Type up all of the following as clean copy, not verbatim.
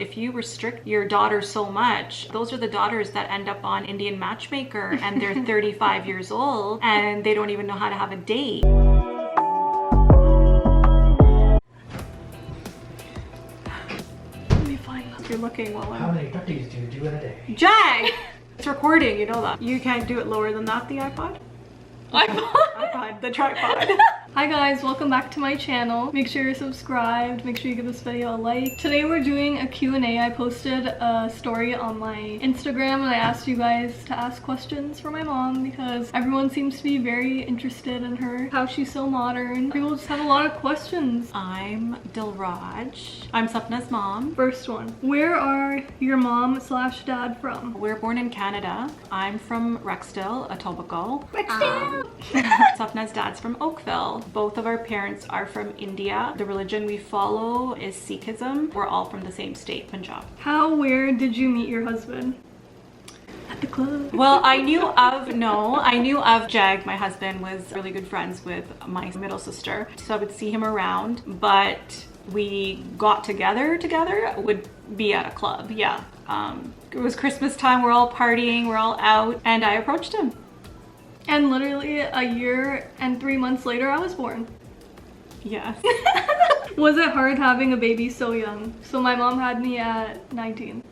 If you restrict your daughter so much, those are the daughters that end up on Indian Matchmaker and they're 35 years old and they don't even know how to have a date. Let me find out. You're looking while I'm... How many puppies do you do in a day? Jag! It's recording, you know that. You can't do it lower than that, the iPod? iPod, the tripod. Hi guys, welcome back to my channel. Make sure you're subscribed, make sure you give this video a like. Today we're doing a Q&A. I posted a story on my Instagram and I asked you guys to ask questions for my mom because everyone seems to be very interested in her, how she's so modern. People just have a lot of questions. I'm Dilraj. I'm Sapna's mom. First one, where are your mom / dad from? We're born in Canada. I'm from Rexdale, Etobicoke. Sapna's dad's from Oakville. Both of our parents are from India. The religion we follow is Sikhism. We're all from the same state, Punjab. Where did you meet your husband? At the club. Well, I knew of Jag. My husband was really good friends with my middle sister, so I would see him around, but we got together would be at a club. Yeah. It was Christmas time, we're all partying, we're all out, and I approached him. And literally a year and 3 months later, I was born. Yes. Was it hard having a baby so young? So my mom had me at 19.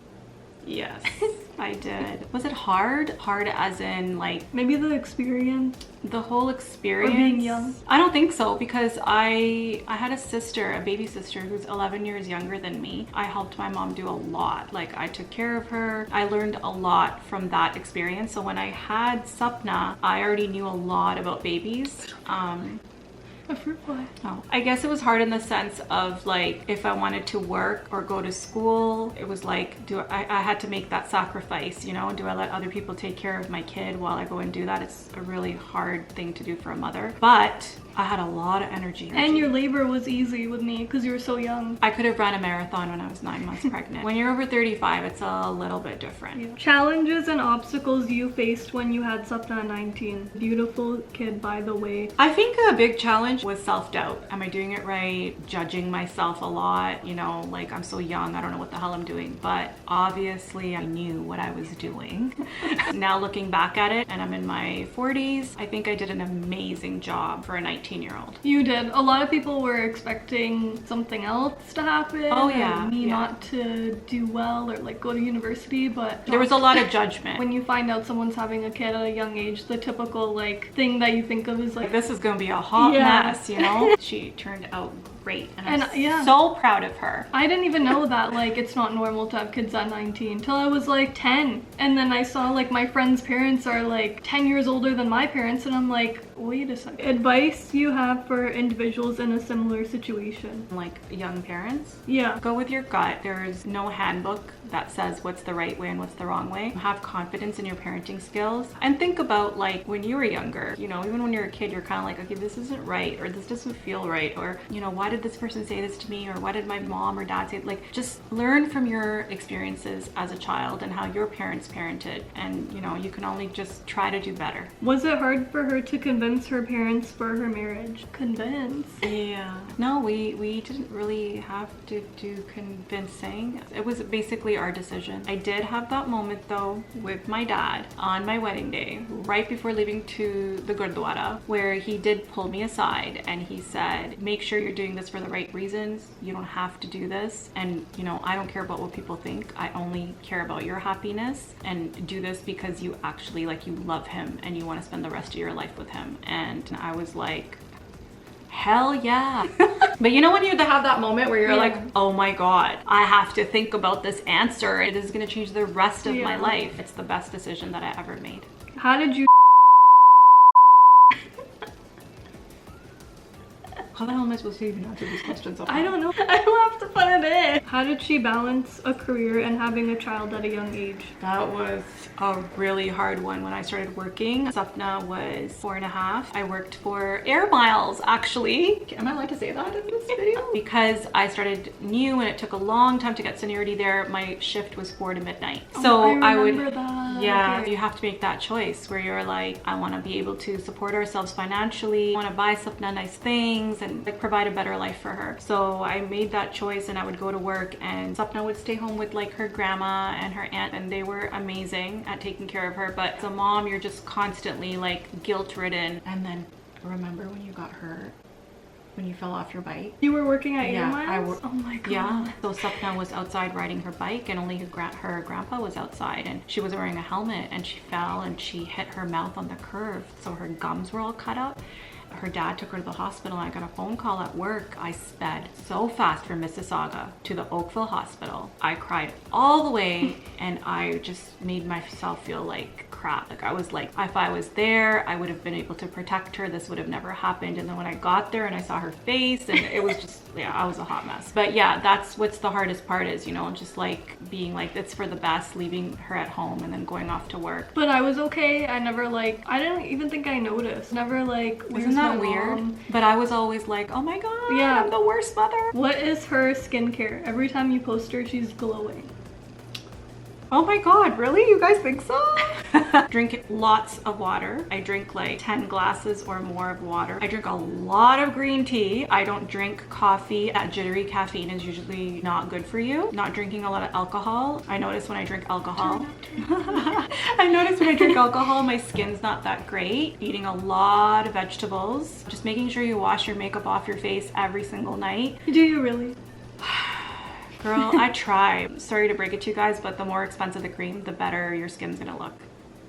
Yes, I did. Was it hard? Hard as in like... Maybe the experience? The whole experience? Or being young? I don't think so, because I had a sister, a baby sister, who's 11 years younger than me. I helped my mom do a lot. Like, I took care of her. I learned a lot from that experience. So when I had Sapna, I already knew a lot about babies. A fruit fly. Oh, I guess it was hard in the sense of like, if I wanted to work or go to school, it was like, I had to make that sacrifice, you know? Do I let other people take care of my kid while I go and do that? It's a really hard thing to do for a mother, but I had a lot of energy. And your labor was easy with me because you were so young. I could have run a marathon when I was 9 months pregnant. When you're over 35, it's a little bit different. Yeah. Challenges and obstacles you faced when you had Sapna at 19. Beautiful kid, by the way. I think a big challenge was self-doubt. Am I doing it right? Judging myself a lot, you know, like I'm so young, I don't know what the hell I'm doing, but obviously I knew what I was doing. Now looking back at it, and I'm in my 40s, I think I did an amazing job for a 19-year-old. You did. A lot of people were expecting something else to happen. Oh yeah. Me not to do well or like go to university, but there was a lot of judgment. When you find out someone's having a kid at a young age, the typical like thing that you think of is like, this is gonna be a hot mess, you know? She turned out great, and I'm so proud of her. I didn't even know that like it's not normal to have kids at 19 till I was like 10, and then I saw like my friends' parents are like 10 years older than my parents, and I'm like, wait a second. Advice you have for individuals in a similar situation? Like young parents? Yeah. Go with your gut. There's no handbook that says what's the right way and what's the wrong way. Have confidence in your parenting skills, and think about like when you were younger, you know, even when you're a kid, you're kind of like, okay, this isn't right, or this doesn't feel right, or, you know, why did this person say this to me, or why did my mom or dad say, like, just learn from your experiences as a child and how your parents parented, and, you know, you can only just try to do better. Was it hard for her to convince her parents for her marriage? Convince? Yeah. No, we didn't really have to do convincing. It was basically our decision. I did have that moment though with my dad on my wedding day, right before leaving to the Gurdwara, where he did pull me aside and he said, make sure you're doing this for the right reasons. You don't have to do this, and you know, I don't care about what people think. I only care about your happiness, and do this because you actually, like, you love him and you want to spend the rest of your life with him. And I was like, hell yeah. But you know when you have that moment where you're like, oh my god, I have to think about this answer, it is going to change the rest of my life. It's the best decision that I ever made. How did you... How the hell am I supposed to even answer these questions? I don't know. I don't have to put it in. How did she balance a career and having a child at a young age? That was a really hard one when I started working. Sapna was 4.5. I worked for Air Miles, actually. Am I allowed to say that in this video? Because I started new and it took a long time to get seniority there. My shift was 4 to midnight. So I remember that. Yeah, okay. You have to make that choice where you're like, I want to be able to support ourselves financially. I want to buy Sapna nice things and like provide a better life for her. So I made that choice. choice, and I would go to work, and Sapna would stay home with like her grandma and her aunt, and they were amazing at taking care of her. But as a mom, you're just constantly like guilt-ridden. And then remember when you got hurt? When you fell off your bike? You were working at Yeah, Miles? Oh my god. Yeah. So Sapna was outside riding her bike, and only her grandpa was outside, and she was wearing a helmet, and she fell and she hit her mouth on the curve, so her gums were all cut up. Her dad took her to the hospital. I got a phone call at work. I sped so fast from Mississauga to the Oakville hospital. I cried all the way, and I just made myself feel like crap. Like I was like, if I was there, I would have been able to protect her. This would have never happened. And then when I got there and I saw her face, and it was just, yeah, I was a hot mess. But yeah, that's what's the hardest part is, you know, just like being like, it's for the best, leaving her at home and then going off to work. But I was okay. I never like, I didn't even think I noticed. Never like, isn't that weird? But I was always like, oh my god, yeah, I'm the worst mother. What is her skincare? Every time you post her, she's glowing. Oh my god, really? You guys think so? Drink lots of water. I drink like 10 glasses or more of water. I drink a lot of green tea. I don't drink coffee. That jittery caffeine is usually not good for you. Not drinking a lot of alcohol. I notice when I drink alcohol. I notice when I drink alcohol, my skin's not that great. Eating a lot of vegetables. Just making sure you wash your makeup off your face every single night. Do you really? Girl, I try. Sorry to break it to you guys, but the more expensive the cream, the better your skin's gonna look.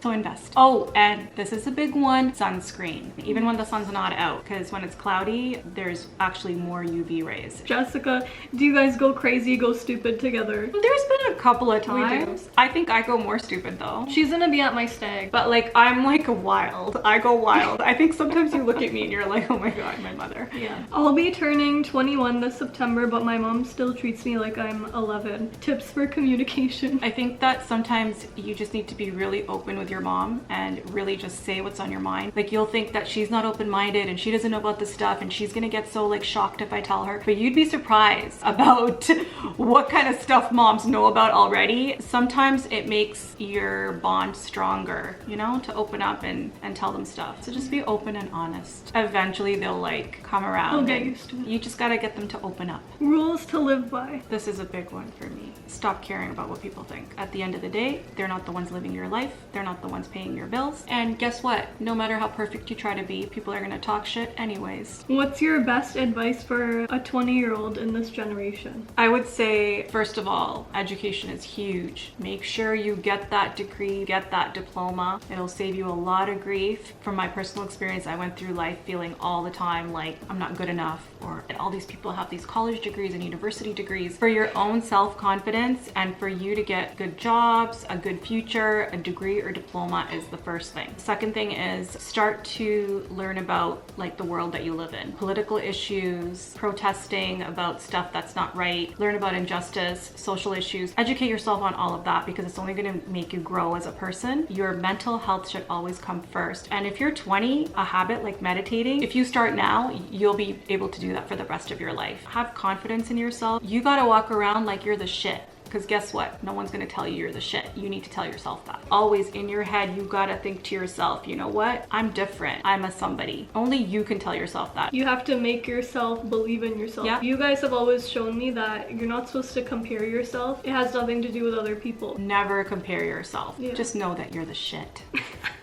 So invest. Oh, and this is a big one, sunscreen. Even when the sun's not out, because when it's cloudy, there's actually more UV rays. Jessica, do you guys go crazy, go stupid together? There's been a couple of times. I think I go more stupid though. She's gonna be at my stag. But like, I'm like wild. I go wild. I think sometimes you look at me and you're like, oh my god, my mother. Yeah. I'll be turning 21 this September, but my mom still treats me like I'm 11. Tips for communication. I think that sometimes you just need to be really open with your mom and really just say what's on your mind. Like you'll think that she's not open-minded and she doesn't know about this stuff and she's gonna get so like shocked if I tell her, but you'd be surprised about what kind of stuff moms know about already. Sometimes it makes your bond stronger, you know, to open up and tell them stuff. So just be open and honest. Eventually they'll like come around. They'll get used to it. You just gotta get them to open up. Rules to live by. This is a big one for me. Stop caring about what people think. At the end of the day, they're not the ones living your life. They're not the ones paying your bills. And guess what? No matter how perfect you try to be, people are gonna talk shit anyways. What's your best advice for a 20-year-old in this generation? I would say, first of all, education is huge. Make sure you get that degree, get that diploma. It'll save you a lot of grief. From my personal experience, I went through life feeling all the time like I'm not good enough, or all these people have these college degrees and university degrees. For your own self-confidence and for you to get good jobs, a good future, a degree or diploma is the first thing. Second thing is start to learn about like the world that you live in. Political issues, protesting about stuff that's not right, learn about injustice, social issues. Educate yourself on all of that because it's only going to make you grow as a person. Your mental health should always come first. And if you're 20, a habit like meditating, if you start now, you'll be able to do that for the rest of your life. Have confidence in yourself. You got to walk around like you're the shit. Because guess what? No one's gonna tell you you're the shit. You need to tell yourself that. Always in your head, you gotta think to yourself, you know what? I'm different. I'm a somebody. Only you can tell yourself that. You have to make yourself believe in yourself. Yeah. You guys have always shown me that you're not supposed to compare yourself. It has nothing to do with other people. Never compare yourself. Yeah. Just know that you're the shit.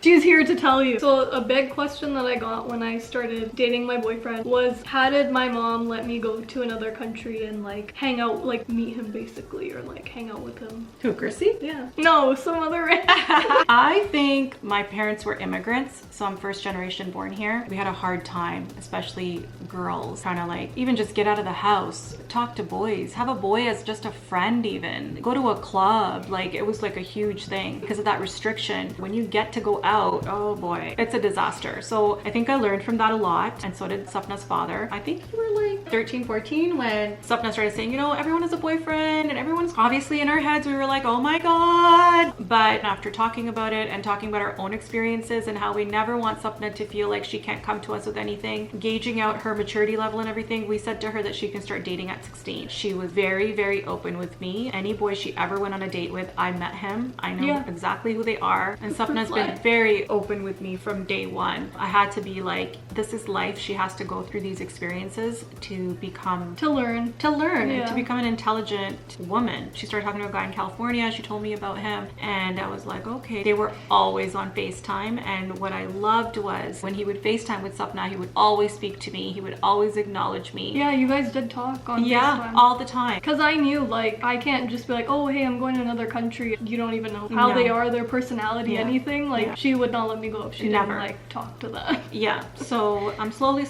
She's here to tell you. So a big question that I got when I started dating my boyfriend was, how did my mom let me go to another country and like hang out, like meet him basically, or like hang out with him? Who, Chrissy? Yeah. No, some other I think my parents were immigrants, so I'm first generation born here. We had a hard time, especially girls, trying to like even just get out of the house, talk to boys, have a boy as just a friend even, go to a club. Like it was like a huge thing because of that restriction. When you get to go out, oh boy, it's a disaster. So I think I learned from that a lot, and so did Sapna's father. I think you were like 13, 14 when Sapna started saying, you know, everyone has a boyfriend, and everyone's obviously in our heads we were like, oh my god. But after talking about it and talking about our own experiences and how we never want Sapna to feel like she can't come to us with anything, gauging out her maturity level and everything, we said to her that she can start dating at 16. She was very, very open with me. Any boy she ever went on a date with, I met him. I know exactly who they are. And Sapna's been very open with me from day one. I had to be like, this is life. She has to go through these experiences to become, to learn and to become an intelligent woman. She started talking to a guy in California. She told me about him, and I was like, okay. They were always on FaceTime, and what I loved was when he would FaceTime with Sapna, he would always speak to me. He would always acknowledge me. Yeah, you guys did talk on FaceTime. All the time. Because I knew, like, I can't just be like, oh, hey, I'm going to another country. You don't even know how they are, their personality, anything. Like, she would not let me go if she didn't, like, talk to them. Yeah, so slowly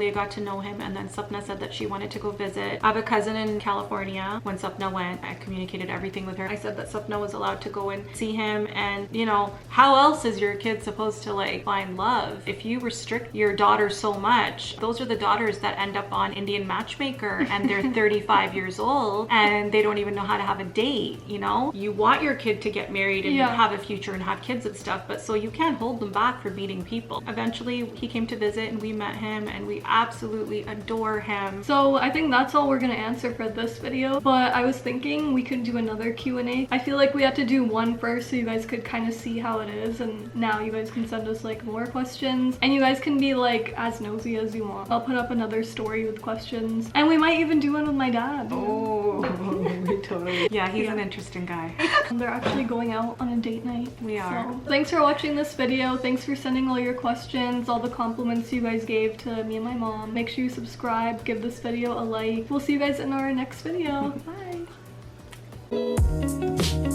I got to know him, and then Sapna said that she wanted to go visit. I have a cousin in California. When Sapna went, I communicated everything with her. I said that Sapna was allowed to go and see him, and you know, how else is your kid supposed to like find love? If you restrict your daughter so much, those are the daughters that end up on Indian Matchmaker and they're 35 years old and they don't even know how to have a date, you know? You want your kid to get married and have a future and have kids and stuff, but so you can't hold them back for meeting people. Eventually he came to visit and we met him and we absolutely adore him. So I think that's all we're gonna answer for this video, but I was thinking we could do another Q&A. I feel like we had to do one first so you guys could kind of see how it is, and now you guys can send us like more questions and you guys can be like as nosy as you want. I'll put up another story with questions and we might even do one with my dad. Oh, totally. Yeah, he's an interesting guy. They're actually going out on a date night. We are. So, thanks for watching this video. Thanks for sending all your questions, all the compliments you guys gave to me and my mom. Make sure you subscribe, give this video a like. We'll see you guys in our next video. Bye.